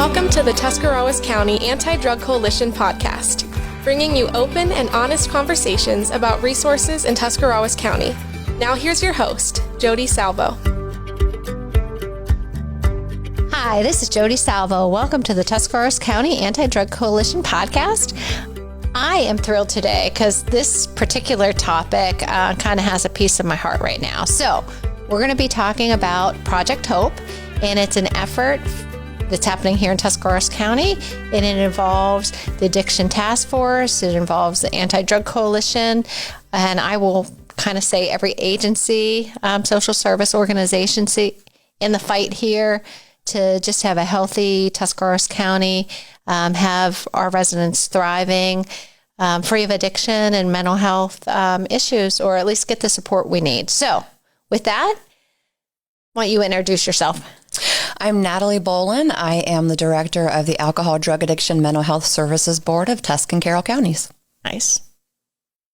Welcome to the Tuscarawas County Anti-Drug Coalition podcast, bringing you open and honest conversations about resources in Tuscarawas County. Now here's your host, Jodi Salvo. Hi, this is Jodi Salvo. Welcome to the Tuscarawas County Anti-Drug Coalition podcast. I am thrilled today because this particular topic kind of has a piece of my heart right now. So we're going to be talking about Project Hope, and it's an effort that's happening here in Tuscarawas County, and it involves the Addiction Task Force, it involves the Anti-Drug Coalition, and I will kind of say every agency, social service organization in the fight here to just have a healthy Tuscarawas County, have our residents thriving, free of addiction and mental health issues, or at least get the support we need. So with that, why don't you introduce yourself? I'm Natalie Bollon. I am the director of the Alcohol, Drug Addiction, Mental Health Services Board of Tusc and Carroll counties. Nice.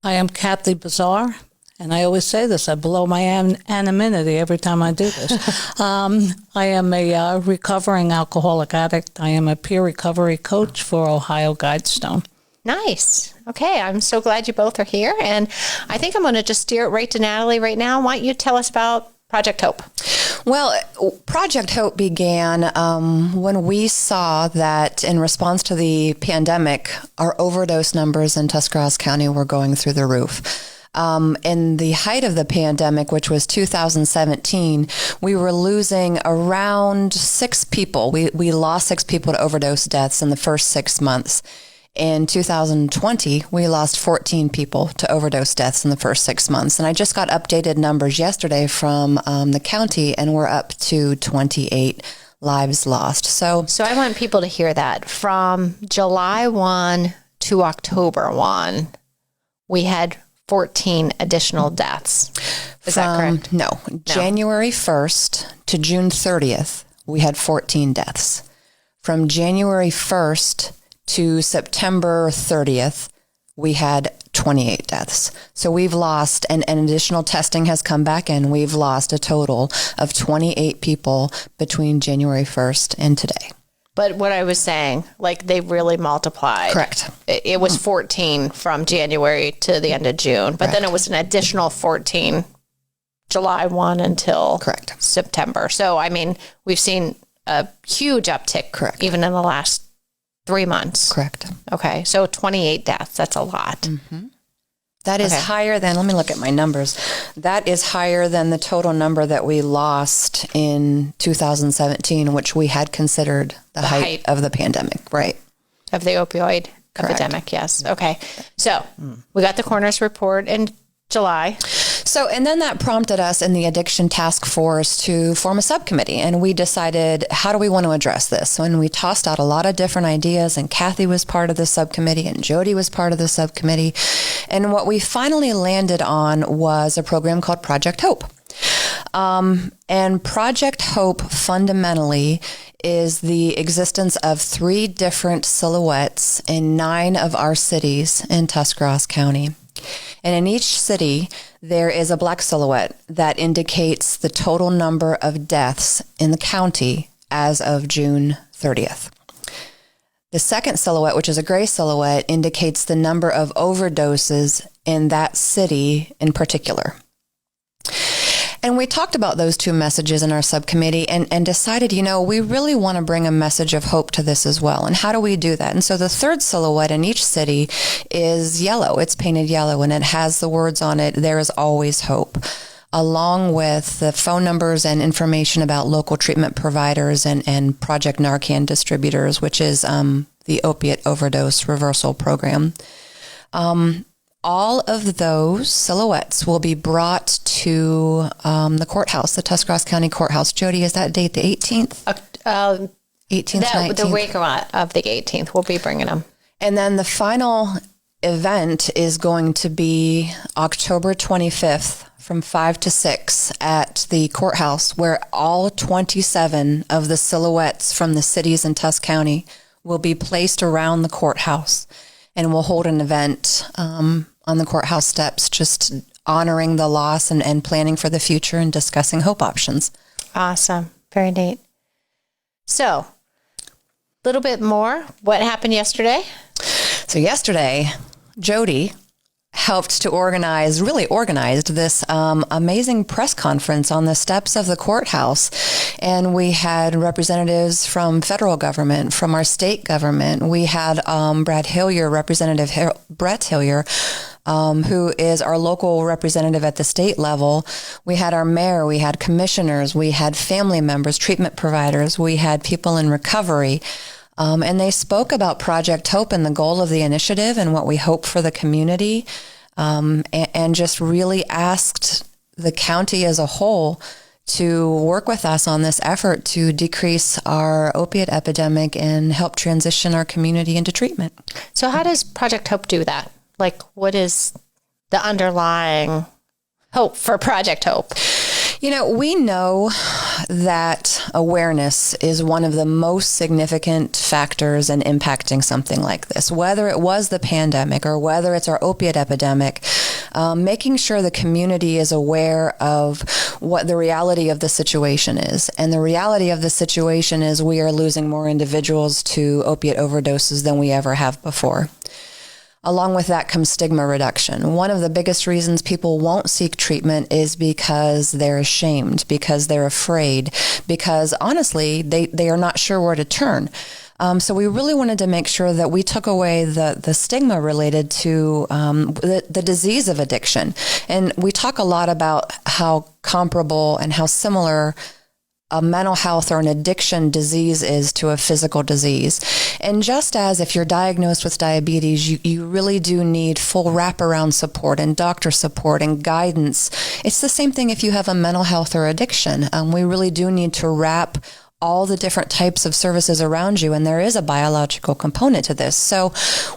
I am Kathy Bazaar, and I always say this, I blow my anonymity every time I do this. I am a recovering alcoholic addict. I am a peer recovery coach for OhioGuidestone. Nice. Okay, I'm so glad you both are here, and I think I'm going to just steer it right to Natalie right now. Why don't you tell us about Project Hope? Well, Project Hope began when we saw that in response to the pandemic, our overdose numbers in Tuscarawas County were going through the roof. In the height of the pandemic, which was 2017, we were losing around 6 people. We lost 6 people to overdose deaths in the first 6 months. In 2020, we lost 14 people to overdose deaths in the first 6 months. And I just got updated numbers yesterday from the county, and we're up to 28 lives lost. So I want people to hear that. From July 1 to October 1, we had 14 additional deaths. Is that correct? No. January 1st to June 30th, we had 14 deaths. From January 1st to September 30th, we had 28 deaths. So we've lost, and additional testing has come back in, we've lost a total of 28 people between January 1st and today. But what I was saying, like, they really multiplied. Correct. It was 14 from January to the end of June, but then it was an additional 14 July 1 until September. So, I mean, we've seen a huge uptick, even in the last 3 months. Correct. Okay. So 28 deaths. That's a lot. Mm-hmm. That is higher than, let me look at my numbers. That is higher than the total number that we lost in 2017, which we had considered the height of the pandemic, right? Of the opioid epidemic, yes. Okay. So we got the coroner's report in July. So, and then that prompted us in the Addiction Task Force to form a subcommittee, and we decided, how do we want to address this? So, and we tossed out a lot of different ideas, and Kathy was part of the subcommittee, and Jodi was part of the subcommittee. And what we finally landed on was a program called Project Hope. And Project Hope fundamentally is the existence of 3 different silhouettes in 9 of our cities in Tuscarawas County. And in each city, there is a black silhouette that indicates the total number of deaths in the county as of June 30th. The second silhouette, which is a gray silhouette, indicates the number of overdoses in that city in particular. And we talked about those 2 messages in our subcommittee and decided, we really want to bring a message of hope to this as well. And how do we do that? And so the third silhouette in each city is yellow. It's painted yellow, and it has the words on it, "There is always hope," along with the phone numbers and information about local treatment providers and Project Narcan distributors, which is the opiate overdose reversal program. All of those silhouettes will be brought to the courthouse, the Tuscarawas County Courthouse. Jodi, is that date the 18th? 18th, 19th? The week of the 18th, we'll be bringing them. And then the final event is going to be October 25th from 5 to 6 at the courthouse, where all 27 of the silhouettes from the cities in Tusc County will be placed around the courthouse. And we'll hold an event on the courthouse steps, just honoring the loss and planning for the future and discussing hope options. Awesome. Very neat. So little bit more. What happened yesterday? So yesterday, Jodi helped to really organized this amazing press conference on the steps of the courthouse. And we had representatives from federal government, from our state government. We had Representative Brett Hillier, who is our local representative at the state level. We had our mayor, we had commissioners, we had family members, treatment providers, we had people in recovery. And they spoke about Project Hope and the goal of the initiative and what we hope for the community, and just really asked the county as a whole to work with us on this effort to decrease our opiate epidemic and help transition our community into treatment. So how does Project Hope do that? Like, what is the underlying hope for Project Hope? We know that awareness is one of the most significant factors in impacting something like this, whether it was the pandemic or whether it's our opiate epidemic. Making sure the community is aware of what the reality of the situation is. And the reality of the situation is we are losing more individuals to opiate overdoses than we ever have before. Along with that comes stigma reduction. One of the biggest reasons people won't seek treatment is because they're ashamed, because they're afraid, because honestly, they are not sure where to turn. So we really wanted to make sure that we took away the stigma related to the disease of addiction. And we talk a lot about how comparable and how similar a mental health or an addiction disease is to a physical disease. And just as if you're diagnosed with diabetes, you really do need full wraparound support and doctor support and guidance. It's the same thing if you have a mental health or addiction. We really do need to wrap all the different types of services around you, and there is a biological component to this. So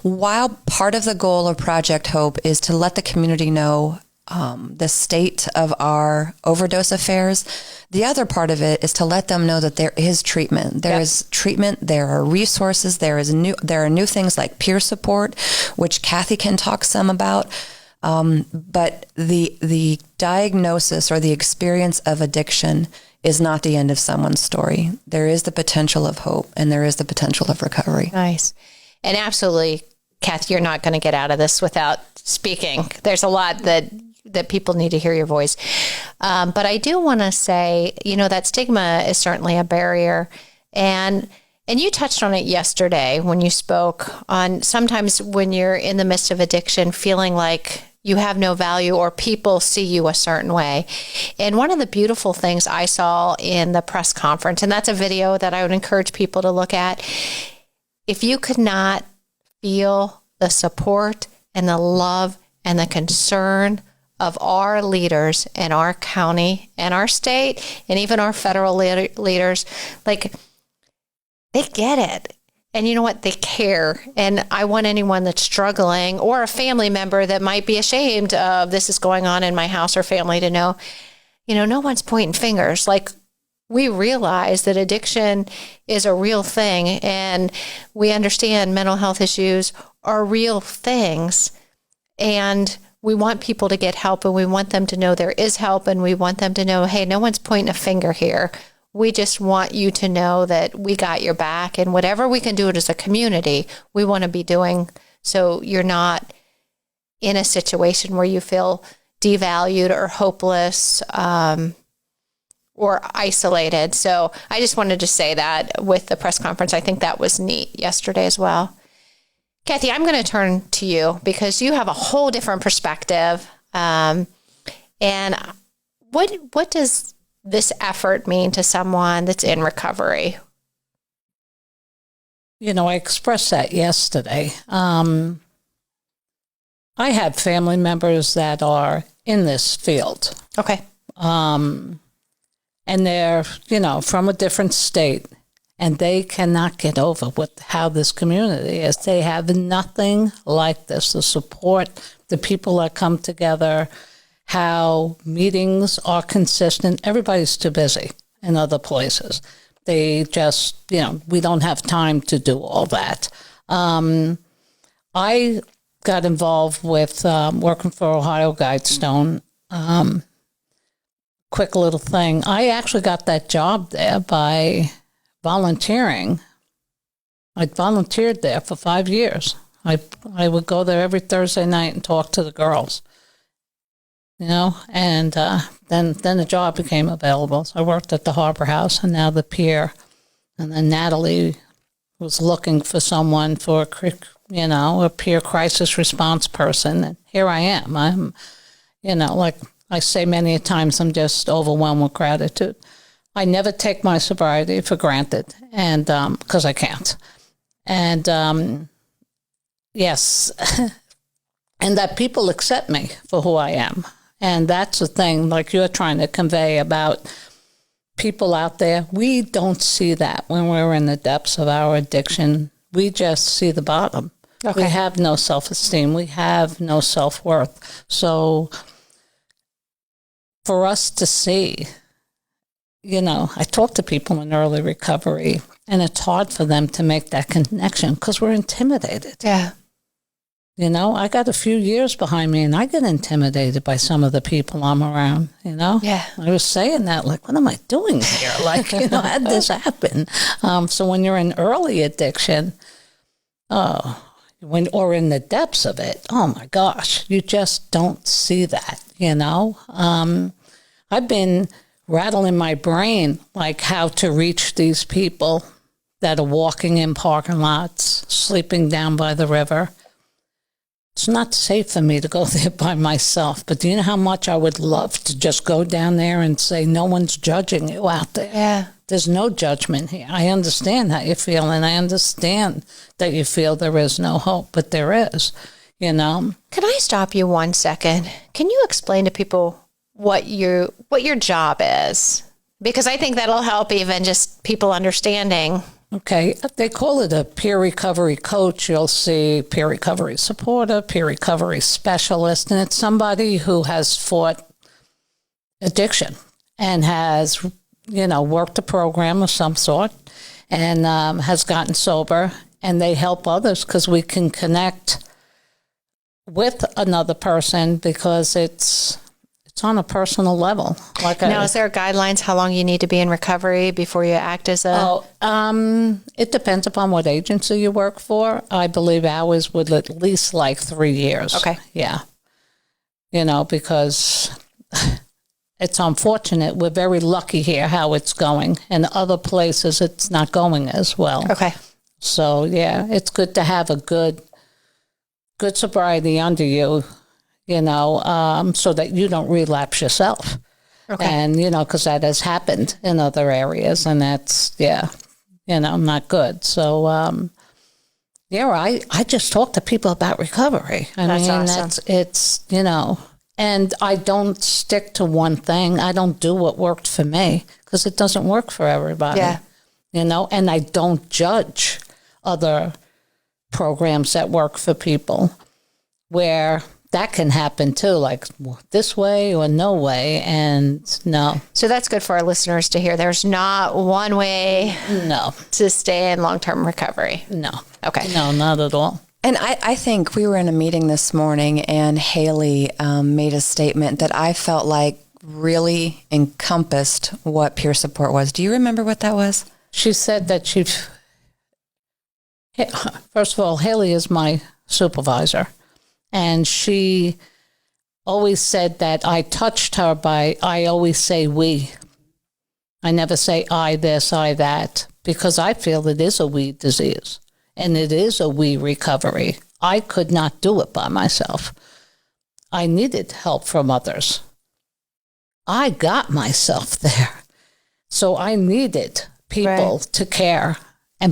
while part of the goal of Project Hope is to let the community know the state of our overdose affairs, the other part of it is to let them know that there is treatment. There is treatment. There are resources. There are new things like peer support, which Kathy can talk some about. But the diagnosis or the experience of addiction is not the end of someone's story. There is the potential of hope, and there is the potential of recovery. Nice. And absolutely, Kathy, you're not going to get out of this without speaking. There's a lot that people need to hear your voice. But I do want to say, that stigma is certainly a barrier. And you touched on it yesterday when you spoke on sometimes when you're in the midst of addiction, feeling like you have no value or people see you a certain way. And one of the beautiful things I saw in the press conference, and that's a video that I would encourage people to look at, if you could not feel the support and the love and the concern of our leaders in our county and our state and even our federal leaders, like, they get it. And you know what? They care. And I want anyone that's struggling or a family member that might be ashamed of this is going on in my house or family to know, no one's pointing fingers. Like, we realize that addiction is a real thing, and we understand mental health issues are real things. And we want people to get help, and we want them to know there is help, and we want them to know, hey, no one's pointing a finger here. We just want you to know that we got your back, and whatever we can do it as a community, we want to be doing, so you're not in a situation where you feel devalued or hopeless or isolated. So I just wanted to say that with the press conference. I think that was neat yesterday as well. Kathy, I'm going to turn to you because you have a whole different perspective. And what does this effort mean to someone that's in recovery? I expressed that yesterday. I have family members that are in this field. Okay. And they're, from a different state. And they cannot get over with how this community is. They have nothing like this. The support, the people that come together, how meetings are consistent. Everybody's too busy in other places. They just, we don't have time to do all that. I got involved with working for OhioGuidestone. Quick little thing. I actually got that job there by volunteering I volunteered there for 5 years. I would go there every Thursday night and talk to the girls, and then the job became available. So I worked at the Harbor House and now the Pier. And then Natalie was looking for someone for, a peer crisis response person. And here I am. I'm, like I say many times, I'm just overwhelmed with gratitude. I never take my sobriety for granted, and because I can't. And yes, and that people accept me for who I am. And that's the thing, like you're trying to convey about people out there. We don't see that when we're in the depths of our addiction. We just see the bottom. Okay. We have no self-esteem. We have no self-worth. So for us to see, I talk to people in early recovery, and it's hard for them to make that connection because we're intimidated. Yeah. I got a few years behind me, and I get intimidated by some of the people I'm around, Yeah. I was saying that, like, what am I doing here? Like, how did this happen? So when you're in early addiction, or in the depths of it, oh, my gosh, you just don't see that, I've been rattling my brain, like, how to reach these people that are walking in parking lots, sleeping down by the river. It's not safe for me to go there by myself, but do you know how much I would love to just go down there and say, no one's judging you out there. Yeah. There's no judgment here. I understand how you feel, and I understand that you feel there is no hope, but there is, Can I stop you 1 second? Can you explain to people what your job is? Because I think that'll help even just people understanding. Okay, they call it a peer recovery coach. You'll see peer recovery supporter, peer recovery specialist, and it's somebody who has fought addiction and has, worked a program of some sort and has gotten sober, and they help others because we can connect with another person because it's on a personal level. Now, is there guidelines how long you need to be in recovery before you act as a... It depends upon what agency you work for. I believe ours would at least like 3 years. Okay. Yeah. Because it's unfortunate. We're very lucky here how it's going. In other places, it's not going as well. Okay. So, yeah, it's good to have a good sobriety under you, so that you don't relapse yourself. Okay. And, because that has happened in other areas, and that's, not good. So, I just talk to people about recovery. That's awesome. It's, and I don't stick to one thing. I don't do what worked for me because it doesn't work for everybody. Yeah. And I don't judge other programs that work for people where that can happen too, like this way or no way, and no. So that's good for our listeners to hear. There's not one way to stay in long-term recovery. No. Okay. No, not at all. And I think we were in a meeting this morning, and Haley made a statement that I felt like really encompassed what peer support was. Do you remember what that was? She said that first of all, Haley is my supervisor. And she always said that I touched her I always say we. I never say I this, I that, because I feel it is a we disease and it is a we recovery. I could not do it by myself. I needed help from others. I got myself there. So I needed people to care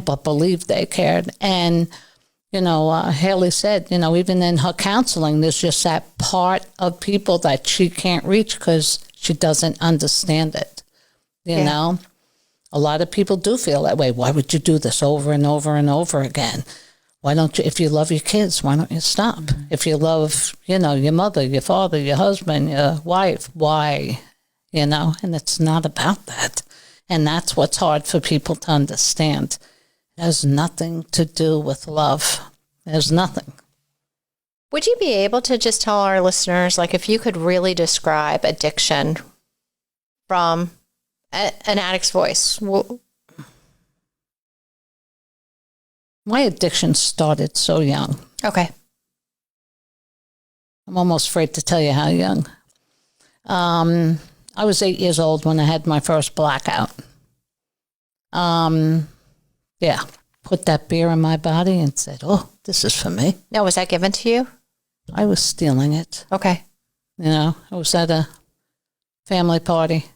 but believe they cared. And Haley said, even in her counseling, there's just that part of people that she can't reach because she doesn't understand it. You know, a lot of people do feel that way. Why would you do this over and over and over again? Why don't you, if you love your kids, why don't you stop? Mm-hmm. If you love, your mother, your father, your husband, your wife, why? And it's not about that. And that's what's hard for people to understand. It has nothing to do with love. There's nothing. Would you be able to just tell our listeners, like, if you could really describe addiction from an addict's voice? My addiction started so young. Okay. I'm almost afraid to tell you how young. I was 8 years old when I had my first blackout. Yeah, put that beer in my body and said, oh, this is for me. Now, was that given to you? I was stealing it. Okay. You know, I was at a family party.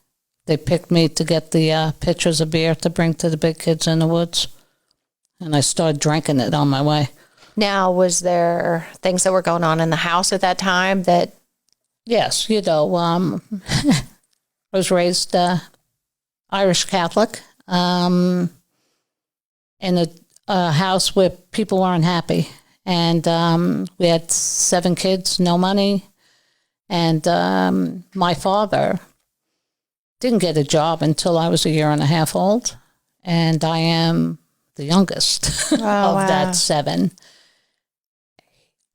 They picked me to get the pitchers of beer to bring to the big kids in the woods. And I started drinking it on my way. Now, was there things that were going on in the house at that time that... Yes, you know, I was raised Irish Catholic in a house where people weren't happy. And we had 7 kids, no money. And my father didn't get a job until I was 1.5 years old. And I am the youngest of that 7.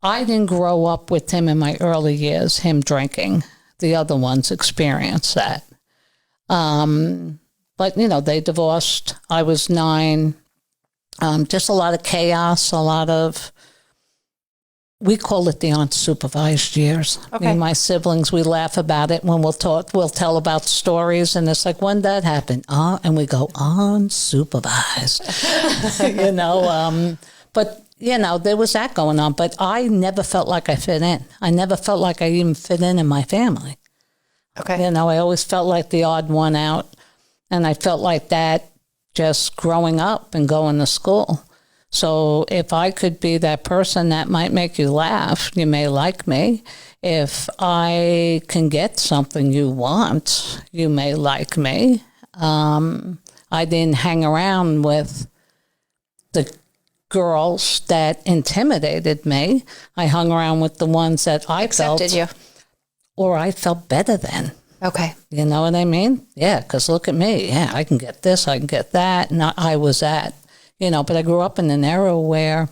I didn't grow up with him in my early years, him drinking. The other ones experienced that. But, you know, they divorced. I was 9. Just a lot of chaos, a lot of, we call it the unsupervised years. Okay. Me and my siblings, we laugh about it when we'll tell about stories, and it's like, when that happened? And we go, unsupervised. You know, but, you know, there was that going on, but I never felt like I fit in. I never felt like I even fit in my family. Okay. You know, I always felt like the odd one out, and I felt like that just growing up and going to school. So if I could be that person that might make you laugh, you may like me. If I can get something you want, you may like me. I didn't hang around with the girls that intimidated me. I hung around with the ones that I Accepted felt, you. or I felt better than. Okay. You know what I mean? Yeah, because look at me. Yeah, I can get this, I can get that. And I was that, you know, but I grew up in an era where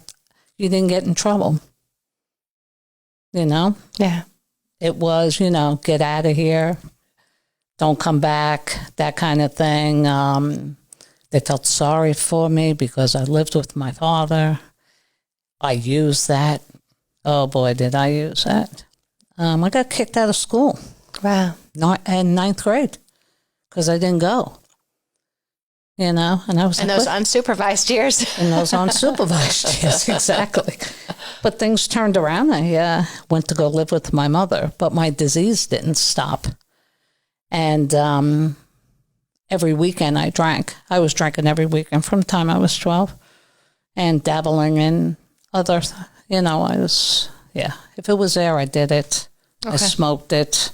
you didn't get in trouble. You know? Yeah. It was, you know, get out of here, don't come back, that kind of thing. They felt sorry for me because I lived with my father. I used that. Oh, boy, did I use that. I got kicked out of school. Wow. In 9th grade because I didn't go. You know, and I was And like, those what? unsupervised years. And those unsupervised, yes, exactly. But things turned around. I went to go live with my mother, but my disease didn't stop. And every weekend I drank. I was drinking every weekend from the time I was 12 and dabbling in other, you know, I was, if it was there, I did it. Okay. I smoked it.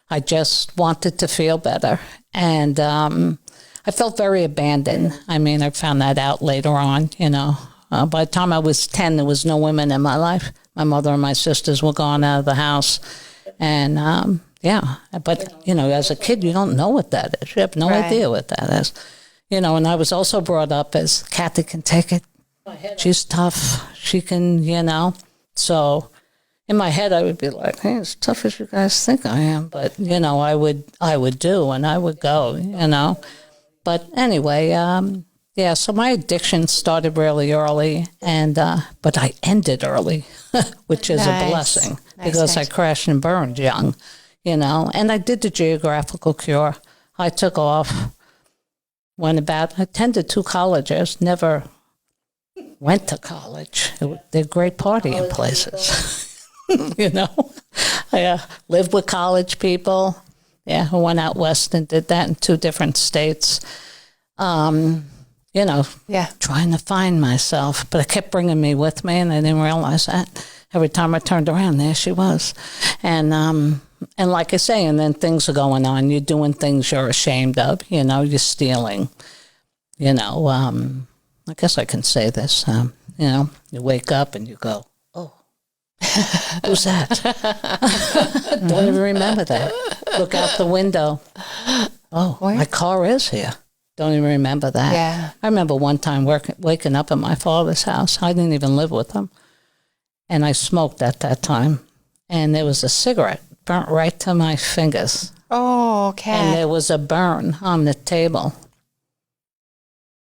I just wanted to feel better. And I felt very abandoned. I mean, I found that out later on, you know. By the time I was 10, there was no women in my life. My mother and my sisters were gone out of the house. And, but, you know, as a kid, you don't know what that is. You have no idea what that is. You know, and I was also brought up as Kathy can take it. She's tough. She can, you know. So in my head, I would be like, hey, as tough as you guys think I am. But, you know, I would do, and I would go, you know. But anyway, so my addiction started really early, and but I ended early, which is a blessing because I crashed and burned young, you know. And I did the geographical cure. I took off, I attended 2 colleges, never went to college. They're great partying places. You know, I lived with college people. Yeah, I went out west and did that in 2 different states. You know, trying to find myself. But it kept bringing me with me, and I didn't realize that. Every time I turned around, there she was. And like I say, and then things are going on. You're doing things you're ashamed of. You know, you're stealing. You know, I guess I can say this. You know, you wake up and you go, who's that? Don't even remember that. Look out the window. Oh, my car is here. Don't even remember that. Yeah. I remember one time waking up at my father's house. I didn't even live with him. And I smoked at that time. And there was a cigarette burnt right to my fingers. Oh, okay. And there was a burn on the table.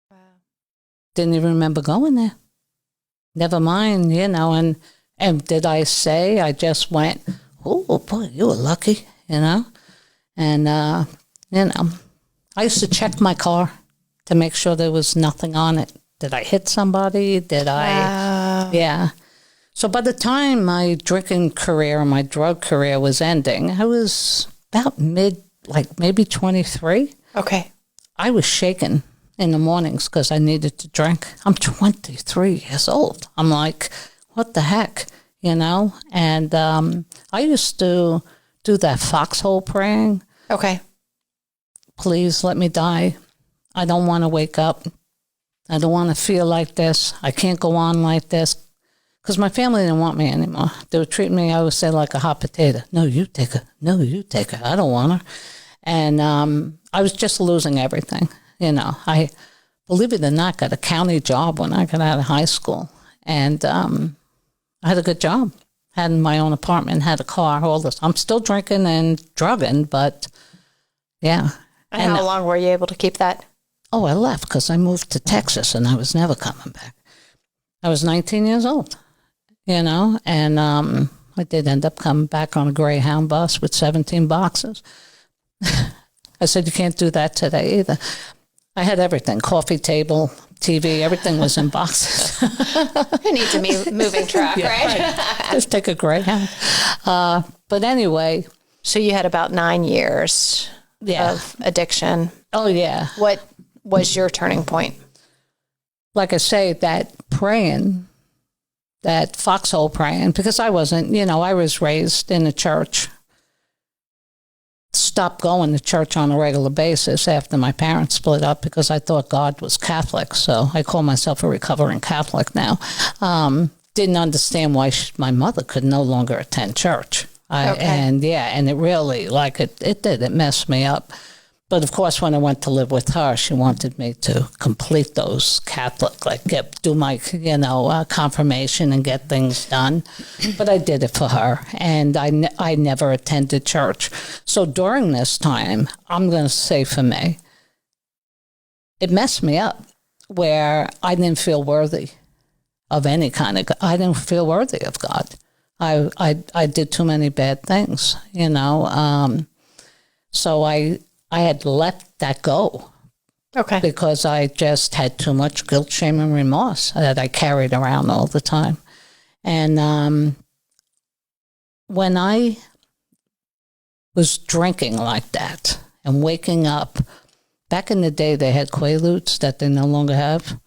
Wow. Didn't even remember going there. never mind, and did I say, I just went, oh boy, you were lucky, and, I used to check my car to make sure there was nothing on it. Did I hit somebody? Wow. Yeah. So by the time my drinking career and my drug career was ending, I was about maybe 23. Okay. I was shaking in the mornings because I needed to drink. I'm 23 years old. I'm like, what the heck, And I used to do that foxhole praying. Okay. Please let me die. I don't want to wake up. I don't want to feel like this. I can't go on like this. Because my family didn't want me anymore. They would treat me, I would say, like a hot potato. No, you take her. No, you take her. I don't want her. And I was just losing everything. I, believe it or not, got a county job when I got out of high school. And I had a good job. Had my own apartment, had a car, all this. I'm still drinking and drugging, but yeah. And how long were you able to keep that? Oh, I left because I moved to Texas and I was never coming back. I was 19 years old, and I did end up coming back on a Greyhound bus with 17 boxes. I said, you can't do that today either. I had everything, coffee table, TV, everything was in boxes. You need to be moving truck, right? Just take a Greyhound. But anyway. So you had about 9 years of addiction. Oh, yeah. What was your turning point? Like I say, that praying, that foxhole praying, because I wasn't, I was raised in a church. Stopped going to church on a regular basis after my parents split up because I thought God was Catholic. So I call myself a recovering Catholic now. Didn't understand why my mother could no longer attend church. And it really, it messed me up. But of course, when I went to live with her, she wanted me to complete those Catholic, do my, confirmation and get things done. But I did it for her, and I never attended church. So during this time, I'm going to say for me, it messed me up where I didn't feel worthy of any kind of, I didn't feel worthy of God. I did too many bad things, so I had let that go. Okay. Because I just had too much guilt, shame, and remorse that I carried around all the time. And when I was drinking like that and waking up, back in the day they had Quaaludes that they no longer have.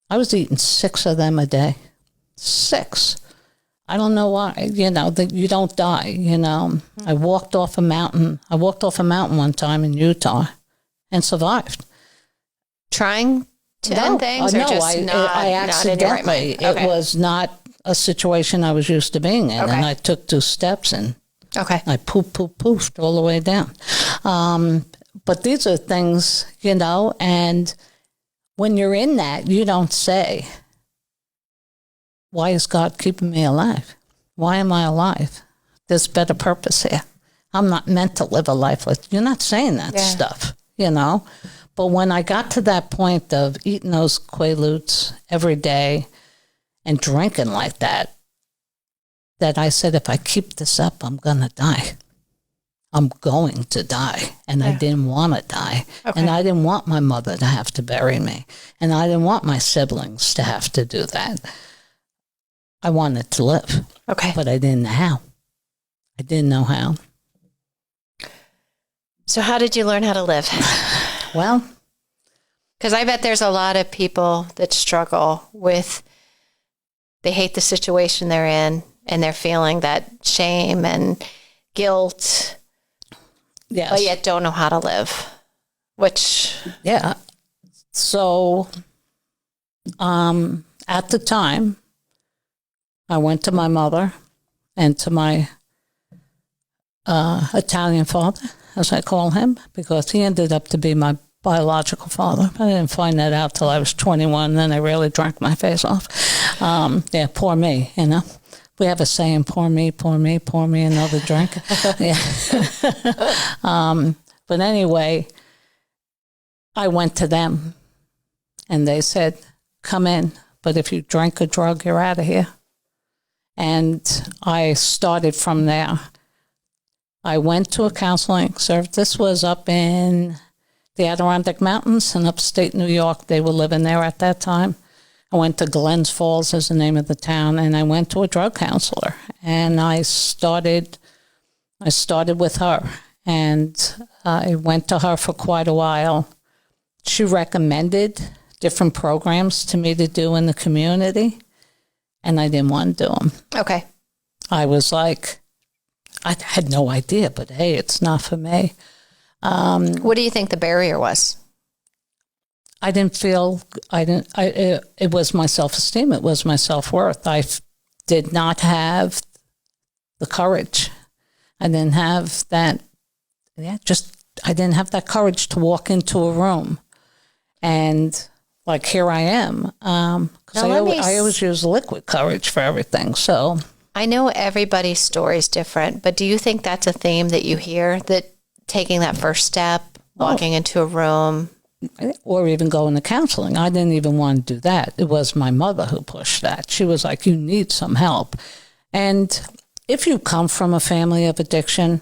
I was eating 6 of them a day. 6. I don't know why, that you don't die, I walked off a mountain. I walked off a mountain one time in Utah and survived. Trying to end things? Or no, just I accidentally, it was not a situation I was used to being in. Okay. And I took 2 steps and I poofed all the way down. But these are things, and when you're in that, you don't say, why is God keeping me alive? Why am I alive? There's better purpose here. I'm not meant to live a life like, you're not saying that stuff, But when I got to that point of eating those Quaaludes every day and drinking like that I said, if I keep this up, I'm going to die. I'm going to die. And I didn't want to die. Okay. And I didn't want my mother to have to bury me. And I didn't want my siblings to have to do that. I wanted to live. Okay. But I didn't know how. I didn't know how. So how did you learn how to live? Well, because I bet there's a lot of people that struggle with, they hate the situation they're in and they're feeling that shame and guilt, but yet don't know how to live, which... Yeah. So at the time, I went to my mother and to my Italian father, as I call him, because he ended up to be my biological father. I didn't find that out till I was 21, then I really drank my face off. Poor me, We have a saying, pour me another drink. But anyway, I went to them, and they said, come in, but if you drink a drug, you're out of here. And I started from there. I went to a counseling service. This was up in the Adirondack Mountains in upstate New York. They were living there at that time. I went to Glens Falls is the name of the town, and I went to a drug counselor. And I started with her, and I went to her for quite a while. She recommended different programs to me to do in the community, and I didn't want to do them. Okay. I was like, I had no idea, but hey, it's not for me. What do you think the barrier was? It was my self-esteem. It was my self-worth. I did not have the courage. I didn't have that, I didn't have that courage to walk into a room. And like, here I am. Because I always use liquid courage for everything. So I know everybody's story is different, but do you think that's a theme that you hear, that taking that first step, walking into a room, or even going to counseling? I didn't even want to do that. It was my mother who pushed that. She was like, you need some help. And if you come from a family of addiction,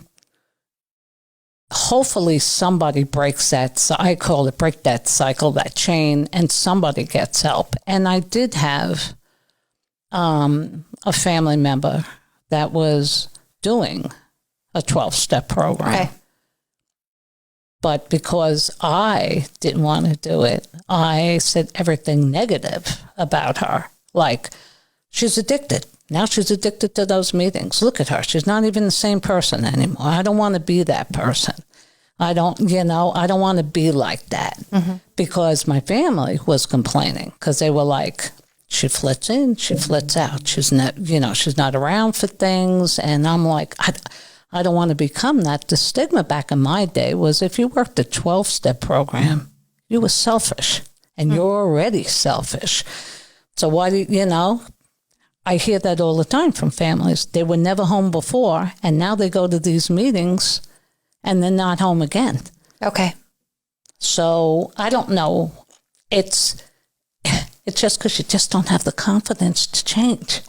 hopefully somebody breaks that, I call it break that cycle, that chain, and somebody gets help. And I did have a family member that was doing a 12-step program. Okay. But because I didn't want to do it, I said everything negative about her. Like, she's addicted. Now she's addicted to those meetings. Look at her. She's not even the same person anymore. I don't want to be that person. I don't want to be like that. Mm-hmm. Because my family was complaining, because they were like, she flits in, she flits out. She's not around for things. And I'm like, I don't want to become that. The stigma back in my day was if you worked a 12-step program, you were selfish, and you're already selfish. So why do I hear that all the time from families. They were never home before, and now they go to these meetings, and they're not home again. Okay. So I don't know. It's just because you just don't have the confidence to change.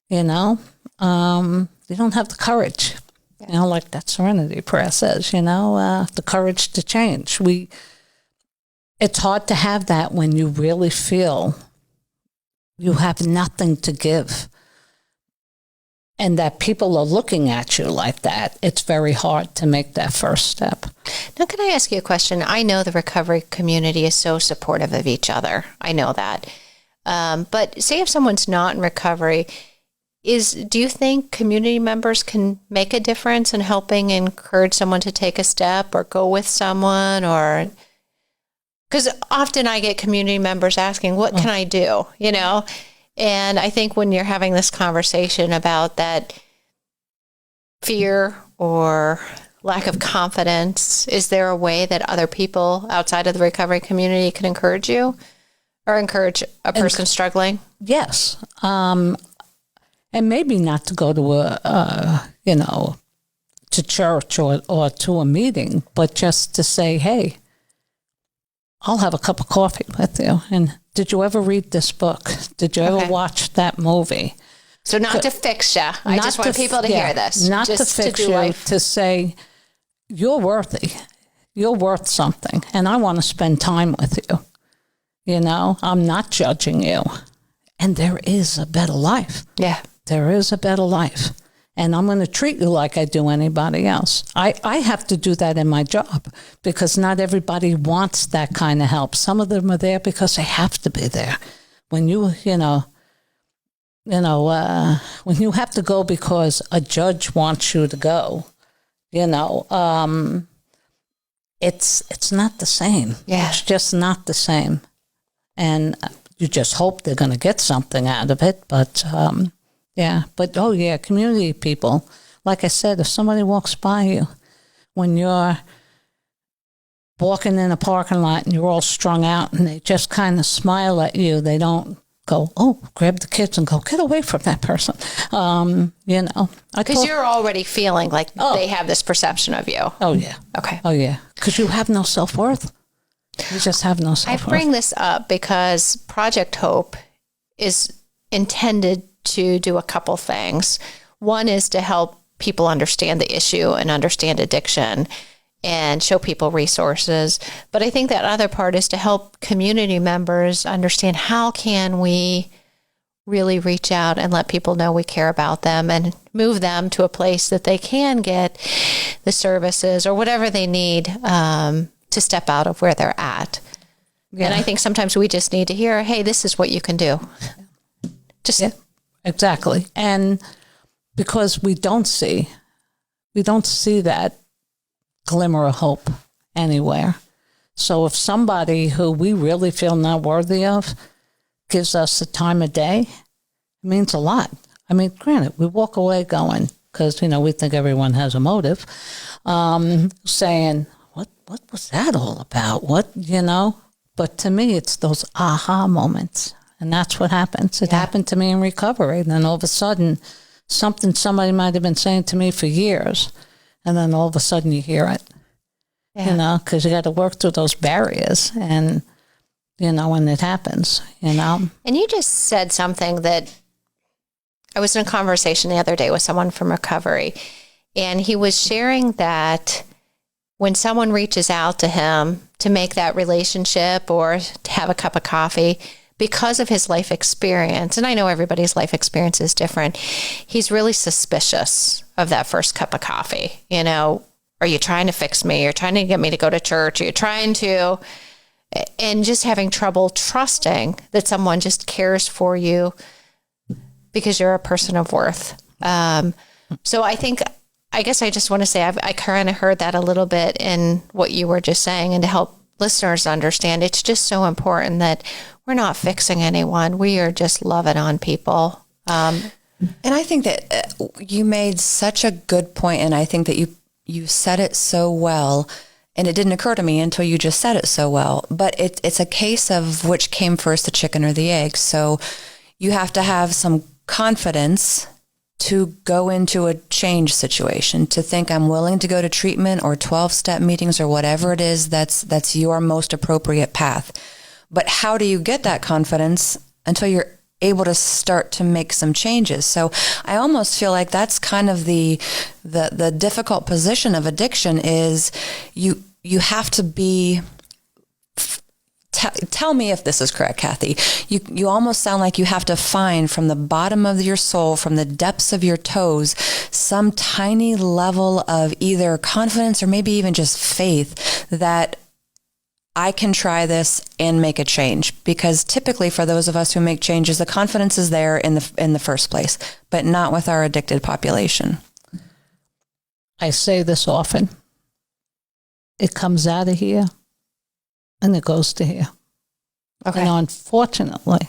You don't have the courage. Like that Serenity Prayer says, the courage to change. It's hard to have that when you really feel you have nothing to give, and that people are looking at you like that. It's very hard to make that first step. Now, can I ask you a question? I know the recovery community is so supportive of each other. I know that. But say if someone's not in recovery, do you think community members can make a difference in helping encourage someone to take a step or go with someone? Or because often I get community members asking, what can I do? And I think when you're having this conversation about that fear or lack of confidence, is there a way that other people outside of the recovery community can encourage you or encourage a person struggling? Yes. And maybe not to go to to church or to a meeting, but just to say, hey, I'll have a cup of coffee with you. And did you ever read this book? Did you ever watch that movie? So not to fix you. I just want people to hear this. Not just to fix you, to say, you're worthy. You're worth something. And I want to spend time with you. I'm not judging you. And there is a better life. Yeah. There is a better life. And I'm going to treat you like I do anybody else. I have to do that in my job because not everybody wants that kind of help. Some of them are there because they have to be there. When you when you have to go because a judge wants you to go, it's not the same. Yeah. It's just not the same. And you just hope they're going to get something out of it. But, community people. Like I said, if somebody walks by you when you're walking in a parking lot and you're all strung out and they just kind of smile at you, they don't go, grab the kids and go, get away from that person. Because you're already feeling like they have this perception of you. Oh, yeah. Okay. Oh, yeah. Because you have no self-worth. You just have no self-worth. I bring this up because Project Hope is intended to do a couple things. One is to help people understand the issue and understand addiction and show people resources. But I think that other part is to help community members understand how can we really reach out and let people know we care about them and move them to a place that they can get the services or whatever they need to step out of where they're at. Yeah. And I think sometimes we just need to hear, hey, this is what you can do. Exactly. And because we don't see that glimmer of hope anywhere. So if somebody who we really feel not worthy of gives us the time of day, it means a lot. I mean, granted, we walk away going, because, we think everyone has a motive, saying, what was that all about? But to me, it's those aha moments. And that's what happens. It happened to me in recovery. And then all of a sudden, something somebody might have been saying to me for years, and then all of a sudden you hear it, because you got to work through those barriers. And when it happens, And you just said something that I was in a conversation the other day with someone from recovery, and he was sharing that when someone reaches out to him to make that relationship or to have a cup of coffee, because of his life experience, and I know everybody's life experience is different, he's really suspicious of that first cup of coffee. Are you trying to fix me? You're trying to get me to go to church? Are you trying to... And just having trouble trusting that someone just cares for you because you're a person of worth. So I guess I just want to say I kind of heard that a little bit in what you were just saying, and to help listeners understand, it's just so important that we're not fixing anyone. We are just loving on people. And I think that you made such a good point, and I think that you said it so well. And it didn't occur to me until you just said it so well. But it's a case of which came first, the chicken or the egg. So you have to have some confidence to go into a change situation, to think I'm willing to go to treatment or 12-step meetings or whatever it is that's your most appropriate path. But how do you get that confidence until you're able to start to make some changes? So I almost feel like that's kind of the difficult position of addiction is you have to be, tell me if this is correct, Kathy. You almost sound like you have to find from the bottom of your soul, from the depths of your toes, some tiny level of either confidence or maybe even just faith that I can try this and make a change. Because typically for those of us who make changes, the confidence is there in the first place, but not with our addicted population. I say this often. It comes out of here and it goes to here. Okay. And unfortunately,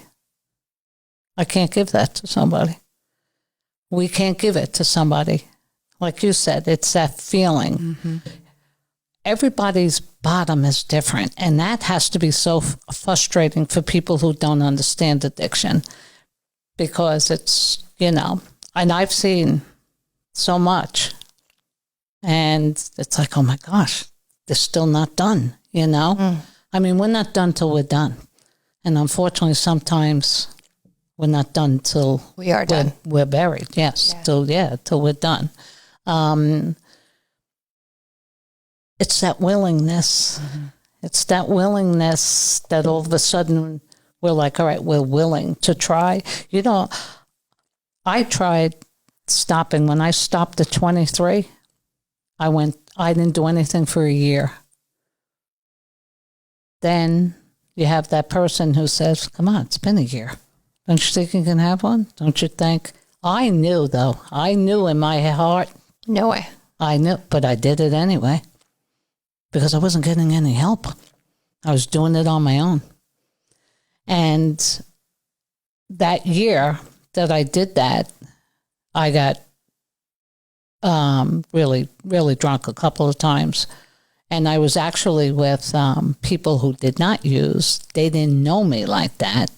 I can't give that to somebody. We can't give it to somebody. Like you said, it's that feeling. Mm-hmm. Everybody's bottom is different, and that has to be so frustrating for people who don't understand addiction, because it's, and I've seen so much, and it's like, oh my gosh, they're still not done, I mean, we're not done till we're done. And unfortunately, sometimes we're not done till we are done. We're buried, yes, till we're done. It's that willingness. Mm-hmm. It's that willingness that all of a sudden we're like, all right, we're willing to try. I tried stopping. When I stopped at 23, I didn't do anything for a year. Then you have that person who says, come on, it's been a year. Don't you think you can have one? Don't you think? I knew in my heart. No way. I knew, but I did it anyway. Because I wasn't getting any help. I was doing it on my own. And that year that I did that, I got really, really drunk a couple of times. And I was actually with people who did not use. They didn't know me like that.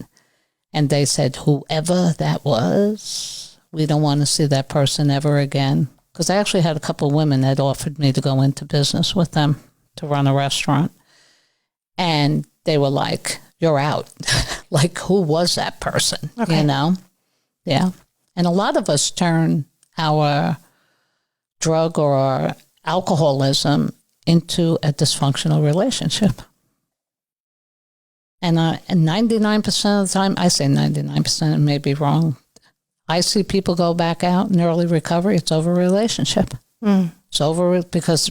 And they said, whoever that was, we don't want to see that person ever again. Because I actually had a couple of women that offered me to go into business with them, to run a restaurant. And they were like, you're out. like, who was that person? Okay. You know? Yeah. And a lot of us turn our drug or our alcoholism into a dysfunctional relationship. And 99% of the time, I say 99%, it may be wrong, I see people go back out in early recovery, it's over a relationship. It's over because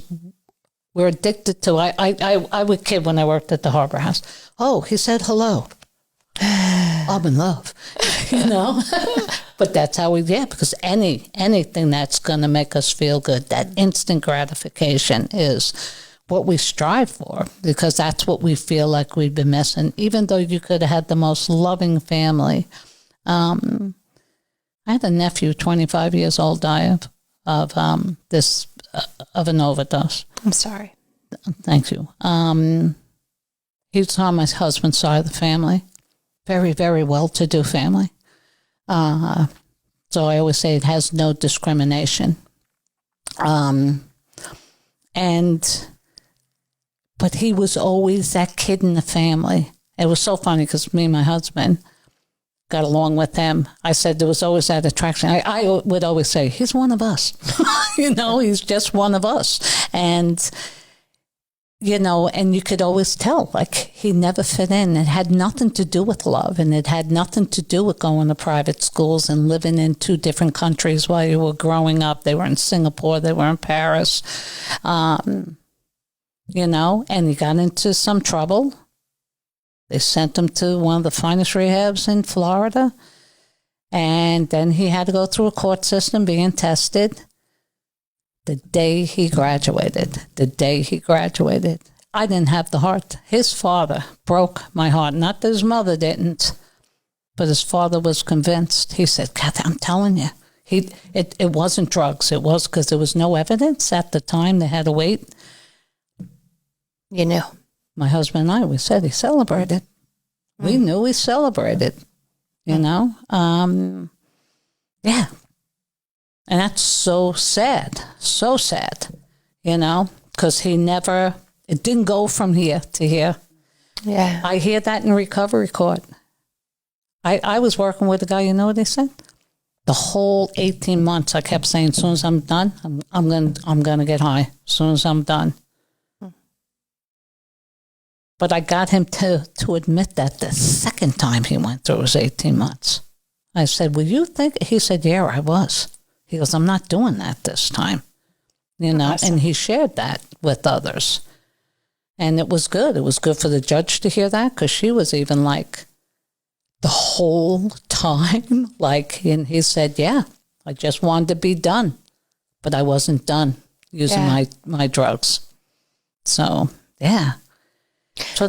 we're addicted to, I would kid when I worked at the Harbor House. Oh, he said hello. I'm in love, you know? But that's how because anything that's going to make us feel good, that instant gratification is what we strive for, because that's what we feel like we've been missing, even though you could have had the most loving family. I had a nephew, 25 years old, die of an overdose. I'm sorry. Thank you. He was on my husband's side of the family. Very, very well-to-do family. So I always say it has no discrimination. But he was always that kid in the family. It was so funny because me and my husband got along with him. I said there was always that attraction. I would always say, he's one of us. You know, he's just one of us. And, you know, and you could always tell, like, he never fit in. It had nothing to do with love, and it had nothing to do with going to private schools and living in 2 different countries while you were growing up. They were in Singapore, they were in Paris, you know, and he got into some trouble. They sent him to one of the finest rehabs in Florida, and then he had to go through a court system being tested. The day he graduated, I didn't have the heart. His father broke my heart. Not that his mother didn't, but his father was convinced. He said, Kathy, I'm telling you, it wasn't drugs. It was because there was no evidence at the time. They had to wait. You knew. My husband and I, we said he celebrated. We knew he celebrated, you know? Yeah. And that's so sad, you know, because it didn't go from here to here. Yeah. I hear that in recovery court. I was working with a guy, you know what he said? The whole 18 months I kept saying, as soon as I'm done, I'm going to get high, as soon as I'm done. But I got him to admit that the second time he went through his 18 months. I said, will you think? He said, yeah, I was. He goes, I'm not doing that this time, you know, awesome. And he shared that with others. And it was good. It was good for the judge to hear that, because she was even like, the whole time, like, and he said, yeah, I just wanted to be done, but I wasn't done using my drugs. So, yeah.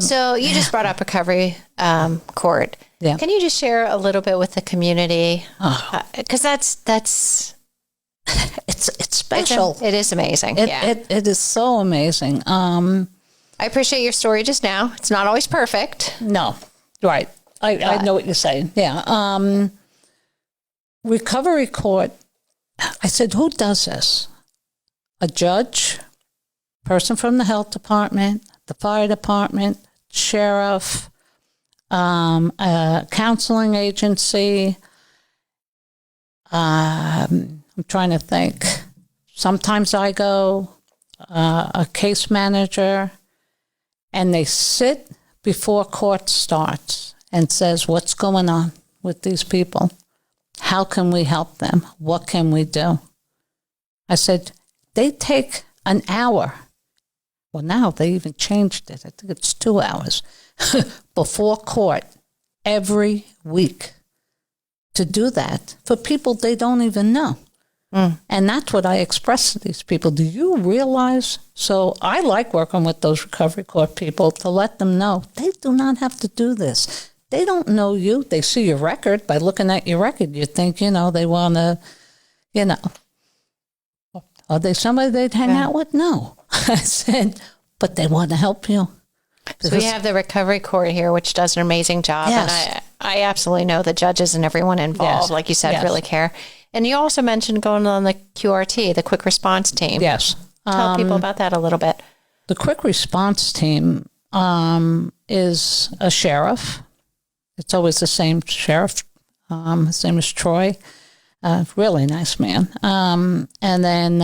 So you just brought up recovery court. Yeah. Can you just share a little bit with the community? Because that's it's special. It is amazing. It is so amazing. I appreciate your story just now. It's not always perfect. No, right. I know what you're saying. Yeah. Recovery court. I said, who does this? A judge, person from the health department, the fire department, sheriff, a counseling agency. I'm trying to think. Sometimes I go, a case manager, and they sit before court starts and says, what's going on with these people? How can we help them? What can we do? I said, they take an hour. Well, now they even changed it. I think it's 2 hours before court every week to do that for people they don't even know. And that's what I express to these people. Do you realize? So I like working with those recovery court people to let them know they do not have to do this. They don't know you. They see your record. By looking at your record, you think, you know, they want to, you know, are they somebody they'd hang out with? No. I said, but they want to help you. So we have the recovery court here, which does an amazing job. Yes. And I absolutely know the judges and everyone involved, like you said, really care. And you also mentioned going on the QRT, the quick response team. Yes. Tell people about that a little bit. The quick response team is a sheriff. It's always the same sheriff. His name is Troy. Really nice man. And then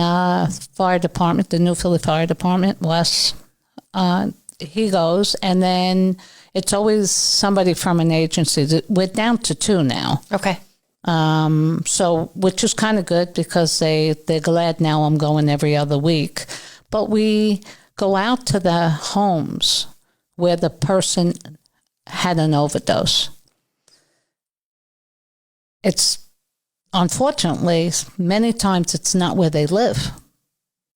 fire department, the New Philly Fire Department, Wes, he goes. And then it's always somebody from an agency. We're down to 2 now. Okay. So, which is kind of good because they're glad now I'm going every other week. But we go out to the homes where the person had an overdose. It's, unfortunately, many times it's not where they live.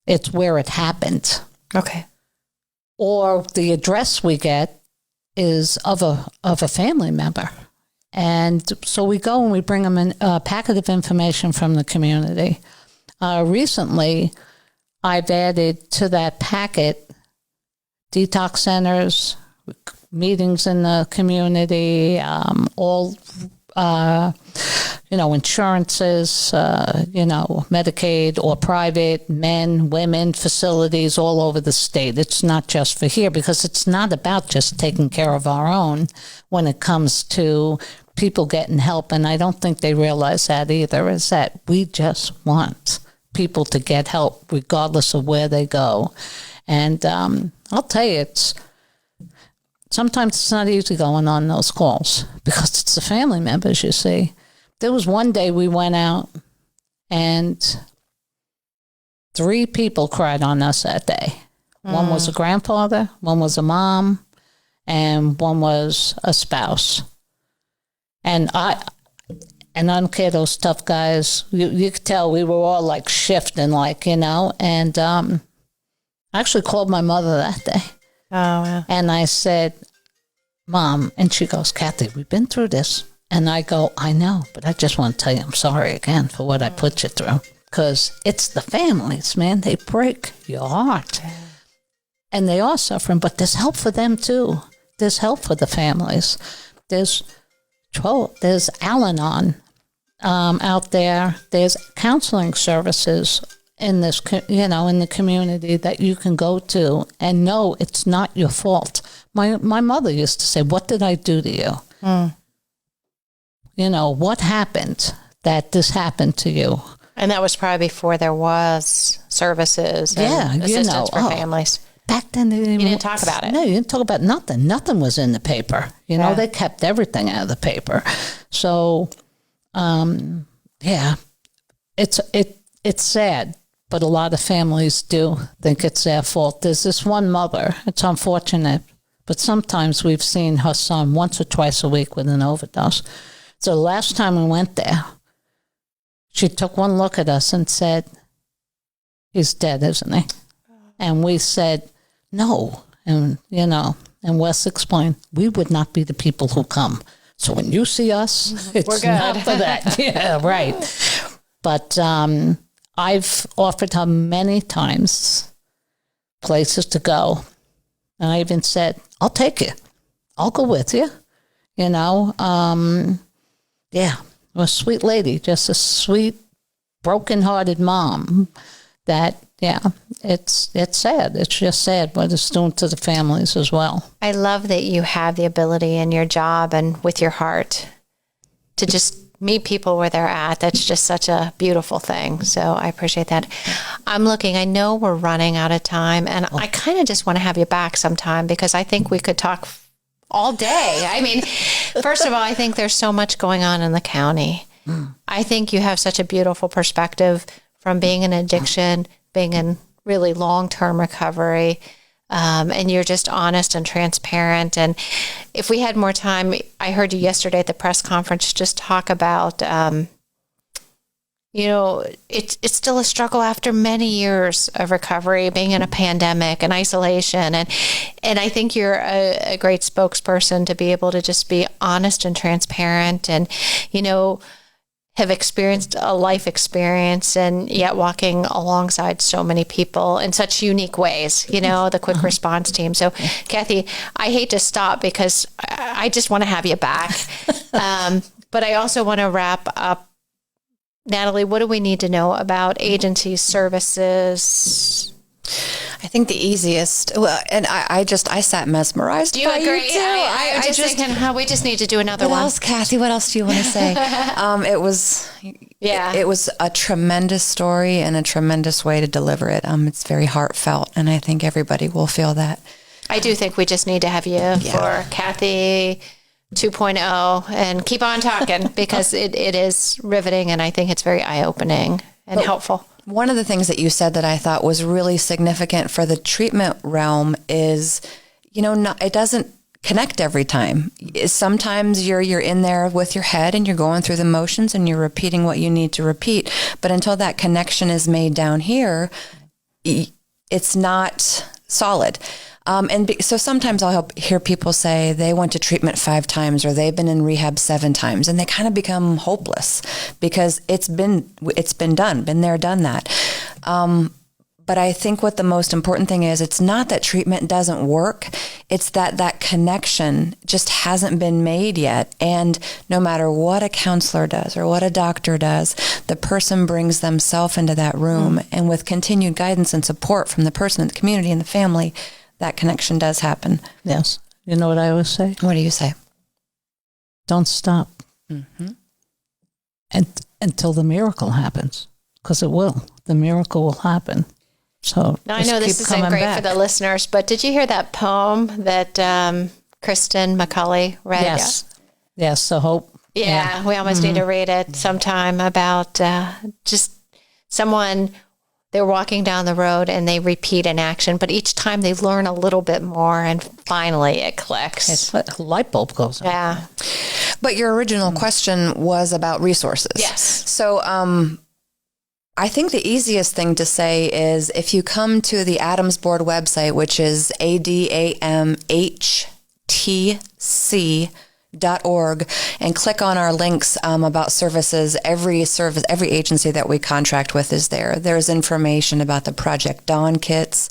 It's where it happened. Okay. Or the address we get is of a family member. And so we go and we bring them a packet of information from the community. Recently, I've added to that packet detox centers, meetings in the community, all, insurances, Medicaid or private, men, women, facilities all over the state. It's not just for here because it's not about just taking care of our own when it comes to people getting help. And I don't think they realize that either, is that we just want people to get help regardless of where they go. And I'll tell you, sometimes it's not easy going on those calls because it's the family members, you see. There was one day we went out and 3 people cried on us that day. One was a grandfather, one was a mom, and one was a spouse. And I don't care, those tough guys, you could tell we were all like shifting, and I actually called my mother that day. Oh, yeah. And I said, Mom, and she goes, Kathy, we've been through this. And I go, I know, but I just want to tell you I'm sorry again for what I put you through. Because it's the families, man. They break your heart. Yeah. And they are suffering, but there's help for them too. There's help for the families. There's Al-Anon out there. There's counseling services in this, in the community that you can go to and know it's not your fault. My mother used to say, what did I do to you? What happened that this happened to you? And that was probably before there was services and assistance for families. Back then, you didn't talk about it. No, you didn't talk about nothing. Nothing was in the paper. They kept everything out of the paper. So, it's sad, but a lot of families do think it's their fault. There's this one mother. It's unfortunate, but sometimes we've seen her son once or twice a week with an overdose. So the last time we went there, she took one look at us and said, he's dead, isn't he? And we said, no. And, and Wes explained, we would not be the people who come. So when you see us, it's not for that. Yeah, right. But I've offered her many times places to go. And I even said, I'll take you. I'll go with you. A sweet lady, just a sweet, broken-hearted mom that, it's sad. It's just sad what it's doing to the families as well. I love that you have the ability in your job and with your heart to just meet people where they're at. That's just such a beautiful thing. So I appreciate that. I know we're running out of time, and I kind of just want to have you back sometime because I think we could talk all day. I mean, first of all, I think there's so much going on in the county. I think you have such a beautiful perspective from being in addiction, being in really long-term recovery, and you're just honest and transparent. And if we had more time, I heard you yesterday at the press conference just talk about, it's still a struggle after many years of recovery, being in a pandemic and isolation. And I think you're a great spokesperson to be able to just be honest and transparent and, have experienced a life experience and yet walking alongside so many people in such unique ways, the quick response team. So Kathy, I hate to stop because I just want to have you back. But I also want to wrap up. Natalie, what do we need to know about agency services? I think the easiest, and I sat mesmerized. Do you by agree? You too. I was just thinking, we just need to do another what one. else, Kathy? What else do you want to say? It was a tremendous story and a tremendous way to deliver it. It's very heartfelt, and I think everybody will feel that. I do think we just need to have you for Kathy 2.0 and keep on talking because it is riveting, and I think it's very eye-opening and helpful. One of the things that you said that I thought was really significant for the treatment realm is, it doesn't connect every time. Sometimes you're in there with your head and you're going through the motions and you're repeating what you need to repeat. But until that connection is made down here, it's not solid. So sometimes I'll hear people say they went to treatment 5 times or they've been in rehab 7 times, and they kind of become hopeless because it's been done, been there, done that. But I think what the most important thing is, it's not that treatment doesn't work. It's that connection just hasn't been made yet. And no matter what a counselor does or what a doctor does, the person brings themselves into that room. And with continued guidance and support from the person in the community and the family, that connection does happen. Yes. You know what I always say? What do you say? Don't stop. Mm-hmm. Until the miracle happens, because it will. The miracle will happen. So now, I know this isn't great for the listeners, but did you hear that poem that Kristen McCulley read? Yes. Yes, the hope. Yeah, we almost need to read it sometime about just someone, they're walking down the road and they repeat an action, but each time they learn a little bit more and finally it clicks. It's like a light bulb goes on. Yeah. But your original question was about resources. Yes. So I think the easiest thing to say is if you come to the Adamhs board website, which is adamhtc.org, and click on our links about services. Every agency that we contract with is there. There's information about the Project Dawn kits.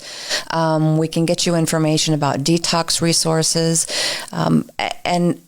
We can get you information about detox resources. And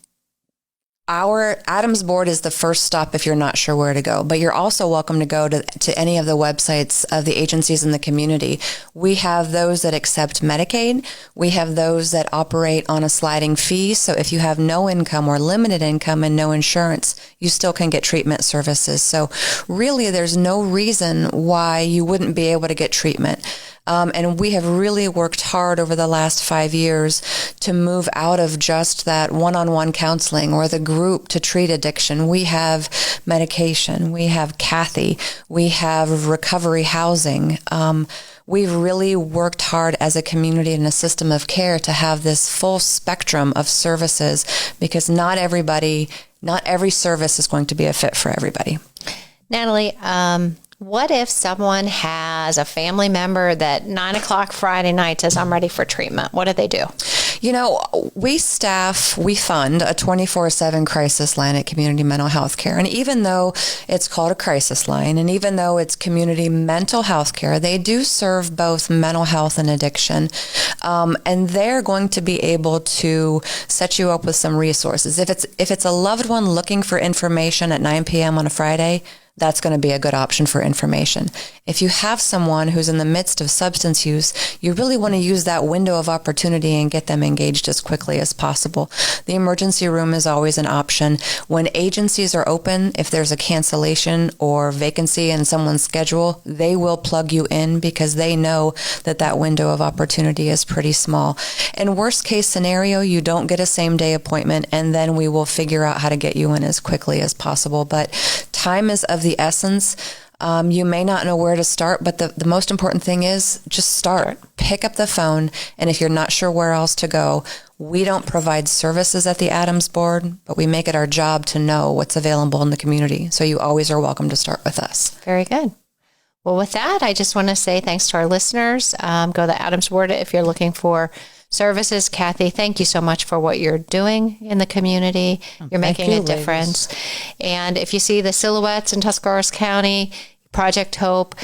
our Adamhs board is the first stop if you're not sure where to go, but you're also welcome to go to any of the websites of the agencies in the community. We have those that accept Medicaid. We have those that operate on a sliding fee. So if you have no income or limited income and no insurance, you still can get treatment services. So really, there's no reason why you wouldn't be able to get treatment. And we have really worked hard over the last 5 years to move out of just that one-on-one counseling or the group to treat addiction. We have medication. We have Kathy. We have recovery housing. We've really worked hard as a community and a system of care to have this full spectrum of services because not every service is going to be a fit for everybody. Natalie, what if someone has a family member that 9:00 Friday night says, I'm ready for treatment? What do they do? We fund a 24/7 crisis line at Community Mental Health Care. And even though it's called a crisis line, and even though it's community mental health care, they do serve both mental health and addiction. And they're going to be able to set you up with some resources. If it's a loved one looking for information at 9 p.m. on a Friday, that's going to be a good option for information. If you have someone who's in the midst of substance use, you really want to use that window of opportunity and get them engaged as quickly as possible. The emergency room is always an option. When agencies are open, if there's a cancellation or vacancy in someone's schedule, they will plug you in because they know that window of opportunity is pretty small. And worst case scenario, you don't get a same day appointment, and then we will figure out how to get you in as quickly as possible. But time is of the essence. You may not know where to start, but the most important thing is just start. Pick up the phone, and if you're not sure where else to go, we don't provide services at the Adamhs board, but we make it our job to know what's available in the community. So you always are welcome to start with us. Very good. Well, with that, I just want to say thanks to our listeners. Go to the Adamhs board if you're looking for services. Kathy, thank you so much for what you're doing in the community. You're making a difference. And if you see the silhouettes in Tuscarawas County, Project Hope,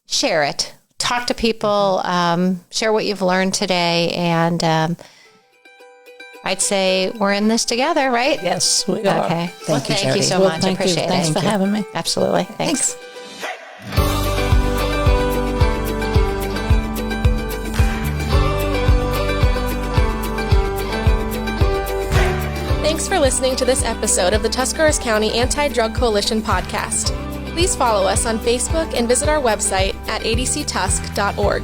share it. Talk to people, share what you've learned today. And I'd say we're in this together, right? Yes, we are. Okay. Thank you, thank Jodi. you so much. Thank Appreciate you. it. Thanks for having me. Absolutely. Thanks. Thanks for listening to this episode of the Tuscarawas County Anti-Drug Coalition podcast. Please follow us on Facebook and visit our website at adctusk.org.